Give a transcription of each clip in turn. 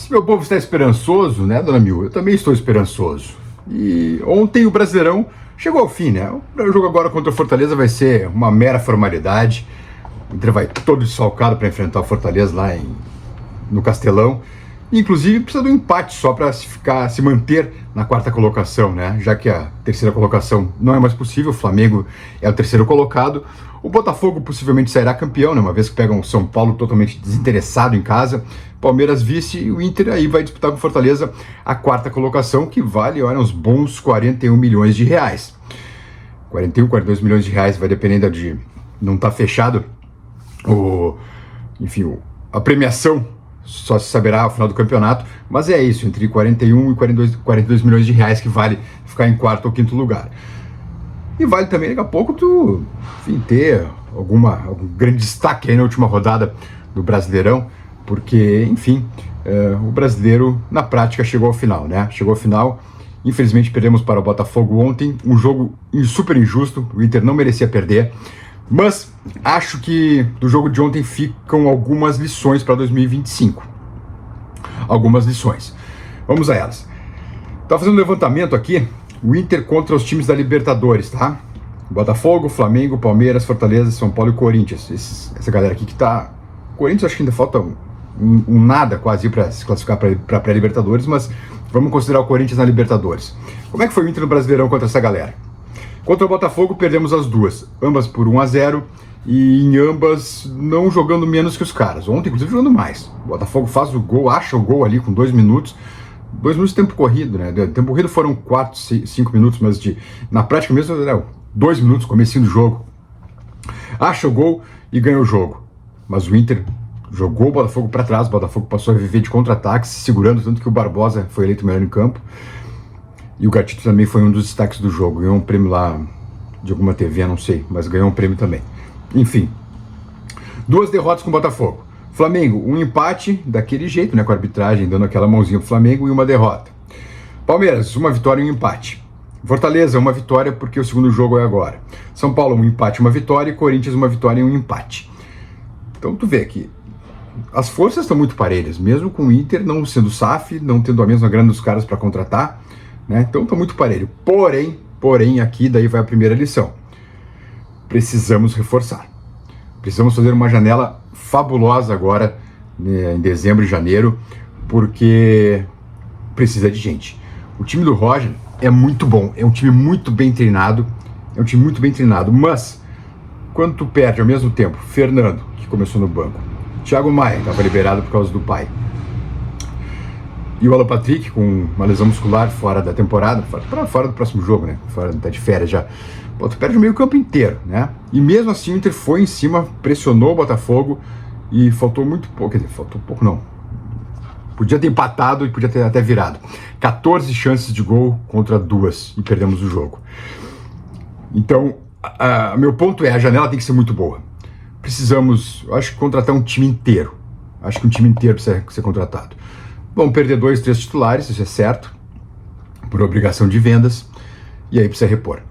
Se meu povo está esperançoso, né, dona Mil? Eu também estou esperançoso. E ontem o Brasileirão chegou ao fim, né? O jogo agora contra o Fortaleza vai ser uma mera formalidade. O Inter vai todo desfalcado para enfrentar o Fortaleza lá no Castelão. Inclusive precisa de um empate só para se manter na quarta colocação, né? Já que a terceira colocação não é mais possível, o Flamengo é o terceiro colocado. O Botafogo possivelmente sairá campeão, né? Uma vez que pegam o São Paulo totalmente desinteressado em casa. Palmeiras vice e o Inter aí vai disputar com o Fortaleza a quarta colocação, que vale, olha, uns bons 41 milhões de reais. 41, 42 milhões de reais, vai dependendo de não estar fechado a premiação. Só se saberá ao final do campeonato, mas é isso, entre 41 e 42 milhões de reais que vale ficar em quarto ou quinto lugar. E vale também, daqui a pouco, tu ter algum grande destaque aí na última rodada do Brasileirão, porque, enfim, o brasileiro, na prática, chegou ao final, né? Chegou ao final, infelizmente perdemos para o Botafogo ontem, um jogo super injusto, o Inter não merecia perder, mas acho que do jogo de ontem ficam algumas lições para 2025. Algumas lições. Vamos a elas. Estava fazendo um levantamento aqui, o Inter contra os times da Libertadores, tá? Botafogo, Flamengo, Palmeiras, Fortaleza, São Paulo e Corinthians. Essa galera aqui que tá... Corinthians acho que ainda falta um nada quase para se classificar para pré-Libertadores, mas vamos considerar o Corinthians na Libertadores. Como é que foi o Inter no Brasileirão contra essa galera? Contra o Botafogo perdemos as duas, ambas por 1-0 e em ambas não jogando menos que os caras. Ontem, inclusive, jogando mais. O Botafogo faz o gol, acha o gol ali com 2 minutos. 2 minutos de tempo corrido, né? De tempo corrido foram 4, 5 minutos, mas na prática mesmo, 2 minutos, comecinho do jogo. Acha o gol e ganha o jogo. Mas o Inter jogou o Botafogo para trás, o Botafogo passou a viver de contra-ataques, segurando, tanto que o Barbosa foi eleito melhor em campo. E o Gatito também foi um dos destaques do jogo. Ganhou um prêmio lá de alguma TV, não sei, mas ganhou um prêmio também. Enfim, 2 derrotas com o Botafogo. Flamengo, um empate daquele jeito, né, com a arbitragem dando aquela mãozinha pro Flamengo e uma derrota. Palmeiras, uma vitória e um empate. Fortaleza, uma vitória porque o segundo jogo é agora. São Paulo, um empate, uma vitória. E Corinthians, uma vitória e um empate. Então tu vê aqui, as forças estão muito parelhas, mesmo com o Inter não sendo SAF, não tendo a mesma grana dos caras para contratar, né? Então tá muito parelho. Porém, aqui daí vai a primeira lição. Precisamos reforçar. Precisamos fazer uma janela fabulosa agora, né, em dezembro e janeiro, porque precisa de gente. O time do Roger é muito bom, é um time muito bem treinado, mas quando tu perde ao mesmo tempo Fernando, que começou no banco, Thiago Maia, que estava liberado por causa do pai, e o Alan Patrick com uma lesão muscular fora da temporada, fora do próximo jogo, né? Tá de férias já. Pô, tu perde o meio campo inteiro, né? E mesmo assim o Inter foi em cima, pressionou o Botafogo e faltou muito pouco, quer dizer, faltou pouco não. Podia ter empatado e podia ter até virado. 14 chances de gol contra 2 e perdemos o jogo. Então, meu ponto é, a janela tem que ser muito boa. Precisamos, eu acho que contratar um time inteiro. Acho que um time inteiro precisa ser contratado. Vamos perder 2, 3 titulares, isso é certo, por obrigação de vendas, e aí precisa repor.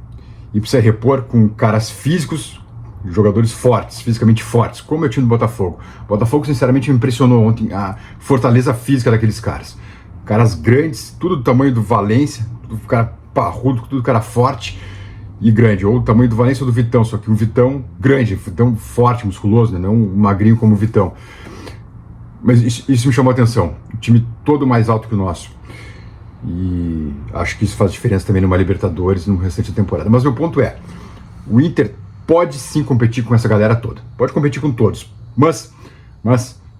E precisa repor com caras físicos, jogadores fortes, fisicamente fortes, como é o time do Botafogo. O Botafogo, sinceramente, me impressionou ontem a fortaleza física daqueles caras. Caras grandes, tudo do tamanho do Valência, tudo cara parrudo, tudo cara forte e grande. Ou o tamanho do Valência ou do Vitão, só que um Vitão grande, um Vitão forte, musculoso, né? Não um magrinho como o Vitão. Mas isso me chamou a atenção. O time todo mais alto que o nosso. E acho que isso faz diferença também numa Libertadores e no restante da temporada. Mas meu ponto é, o Inter pode sim competir com essa galera toda. Pode competir com todos. Mas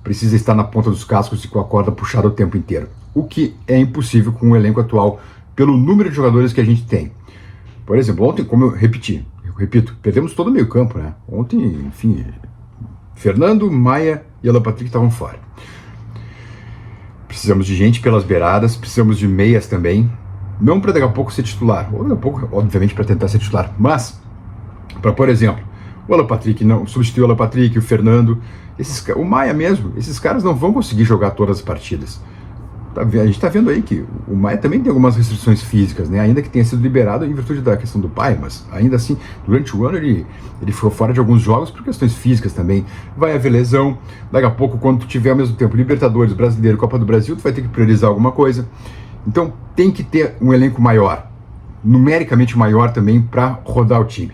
precisa estar na ponta dos cascos e com a corda puxada o tempo inteiro. O que é impossível com o elenco atual, pelo número de jogadores que a gente tem. Por exemplo, ontem, como eu repito, perdemos todo o meio campo, né? Ontem, enfim, Fernando, Maia e Alan Patrick estavam fora. Precisamos de gente pelas beiradas, precisamos de meias também. Não para daqui a pouco ser titular, ou daqui a pouco, obviamente, para tentar ser titular, mas para, por exemplo, o Alan Patrick não substituir o Alan Patrick, o Fernando, o Maia mesmo, esses caras não vão conseguir jogar todas as partidas. A gente está vendo aí que o Maia também tem algumas restrições físicas, né? Ainda que tenha sido liberado em virtude da questão do pai, mas ainda assim, durante o ano ele ficou fora de alguns jogos por questões físicas também. Vai haver lesão, daqui a pouco, quando tu tiver ao mesmo tempo Libertadores, Brasileiro, Copa do Brasil, tu vai ter que priorizar alguma coisa. Então tem que ter um elenco maior, numericamente maior também, para rodar o time.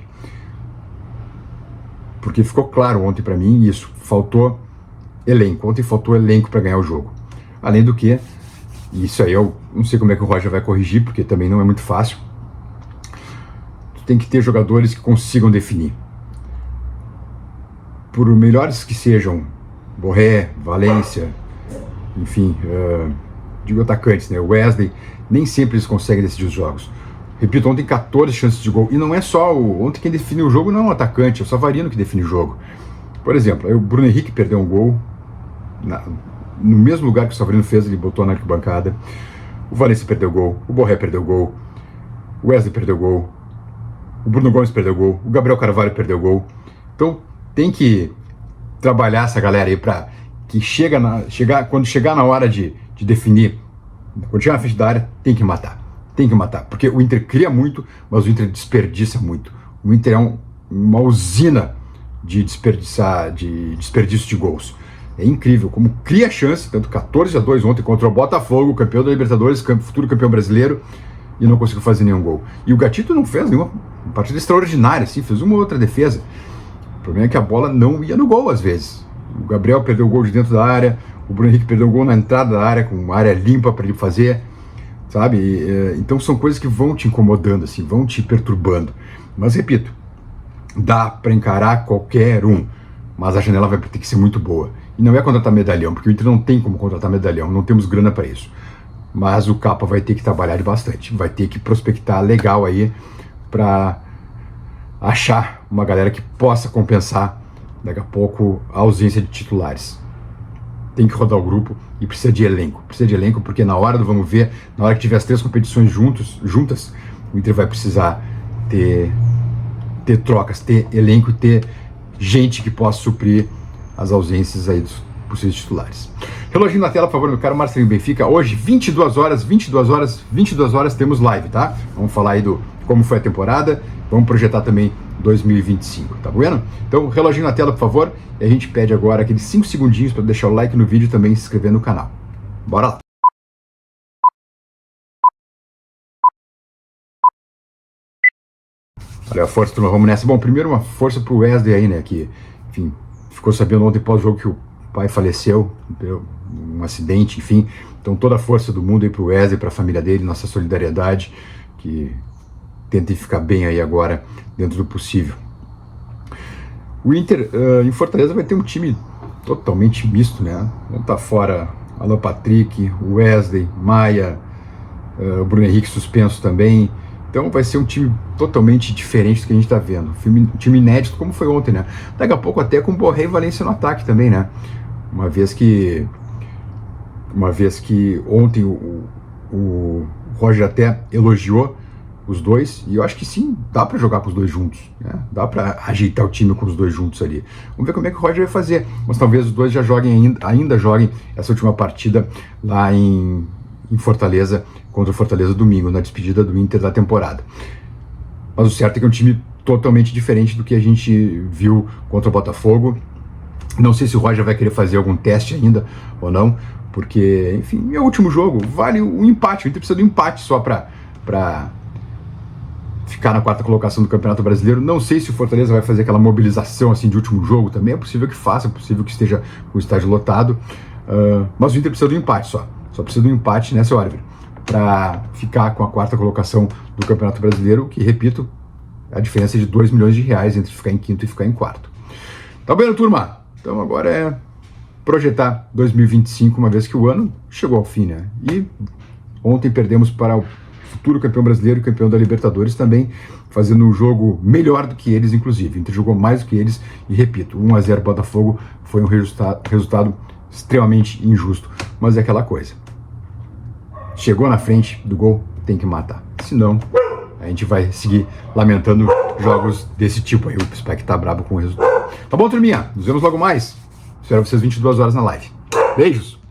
Porque ficou claro ontem para mim isso, faltou elenco. Ontem faltou elenco para ganhar o jogo. Além do que, isso aí eu não sei como é que o Roger vai corrigir, porque também não é muito fácil. Tu tem que ter jogadores que consigam definir. Por melhores que sejam, Borré, Valência, enfim, digo atacantes, né? Wesley, nem sempre eles conseguem decidir os jogos. Repito, ontem 14 chances de gol. E não é só ontem quem define o jogo não é um atacante, é o Savarino que define o jogo. Por exemplo, aí o Bruno Henrique perdeu um gol no mesmo lugar que o Savarino fez, ele botou na arquibancada. O Valência perdeu gol, o Borré perdeu gol, o Wesley perdeu gol, o Bruno Gomes perdeu gol, o Gabriel Carvalho perdeu gol. Então tem que trabalhar essa galera aí para que quando chegar na hora de definir, quando chegar na frente da área, tem que matar. Tem que matar, porque o Inter cria muito, mas o Inter desperdiça muito. O Inter é uma usina de desperdício de gols. É incrível como cria chance, tanto 14-2 ontem contra o Botafogo, campeão da Libertadores, futuro campeão brasileiro, e não conseguiu fazer nenhum gol. E o Gatito não fez nenhuma partida extraordinária, assim, fez uma outra defesa. O problema é que a bola não ia no gol às vezes. O Gabriel perdeu o gol de dentro da área, o Bruno Henrique perdeu o gol na entrada da área, com uma área limpa para ele fazer, sabe? Então são coisas que vão te incomodando, assim, vão te perturbando. Mas repito, dá para encarar qualquer um, mas a janela vai ter que ser muito boa. E não é contratar medalhão, porque o Inter não tem como contratar medalhão, não temos grana para isso. Mas o Capa vai ter que trabalhar bastante, vai ter que prospectar legal aí para achar uma galera que possa compensar daqui a pouco a ausência de titulares. Tem que rodar o grupo e precisa de elenco, porque na hora do vamos ver, na hora que tiver as 3 competições juntas, o Inter vai precisar ter trocas, ter elenco, ter gente que possa suprir as ausências aí dos possíveis titulares. Reloginho na tela, por favor, meu caro Marcelinho Benfica. Hoje, 22 horas temos live, tá? Vamos falar aí do como foi a temporada, vamos projetar também 2025, tá bueno? Então, reloginho na tela, por favor, e a gente pede agora aqueles 5 segundinhos para deixar o like no vídeo e também se inscrever no canal. Bora lá! Olha a força, turma, vamos nessa. Bom, primeiro uma força pro Wesley aí, né, que, enfim, ficou sabendo ontem pós-jogo que o pai faleceu, um acidente, enfim. Então toda a força do mundo aí pro Wesley, pra família dele, nossa solidariedade, que tentem ficar bem aí agora, dentro do possível. O Inter, em Fortaleza, vai ter um time totalmente misto, né? Não tá fora Alan Patrick, o Wesley, Maia, o Bruno Henrique suspenso também. Então vai ser um time totalmente diferente do que a gente está vendo. Um time inédito, como foi ontem, né? Daqui a pouco até com o Borré e Valência no ataque também, né? Uma vez que ontem o Roger até elogiou os dois, e eu acho que sim, dá para jogar com os dois juntos, né? Dá para ajeitar o time com os dois juntos ali. Vamos ver como é que o Roger vai fazer. Mas talvez os dois já ainda joguem essa última partida lá em Fortaleza, contra o Fortaleza domingo, na despedida do Inter da temporada. Mas o certo é que é um time totalmente diferente do que a gente viu contra o Botafogo. Não sei se o Roger vai querer fazer algum teste ainda ou não, porque, enfim, é o último jogo, vale um empate, o Inter precisa de um empate só para ficar na 4ª colocação do Campeonato Brasileiro. Não sei se o Fortaleza vai fazer aquela mobilização assim de último jogo também, é possível que faça, é possível que esteja com o estádio lotado, mas o Inter precisa de um empate só precisa de um empate, né, seu Oliver, para ficar com a 4ª colocação do Campeonato Brasileiro, que, repito, a diferença é de 2 milhões de reais entre ficar em 5º e ficar em 4º. Tá bem, turma? Então agora é projetar 2025, uma vez que o ano chegou ao fim, né? E ontem perdemos para o futuro campeão brasileiro e campeão da Libertadores também, fazendo um jogo melhor do que eles, inclusive. O Inter jogou mais do que eles e, repito, 1-0 Botafogo foi um resultado extremamente injusto, mas é aquela coisa. Chegou na frente do gol, tem que matar. Senão, a gente vai seguir lamentando jogos desse tipo aí. O Spike tá brabo com o resultado. Tá bom, turminha? Nos vemos logo mais. Espero vocês 22 horas na live. Beijos!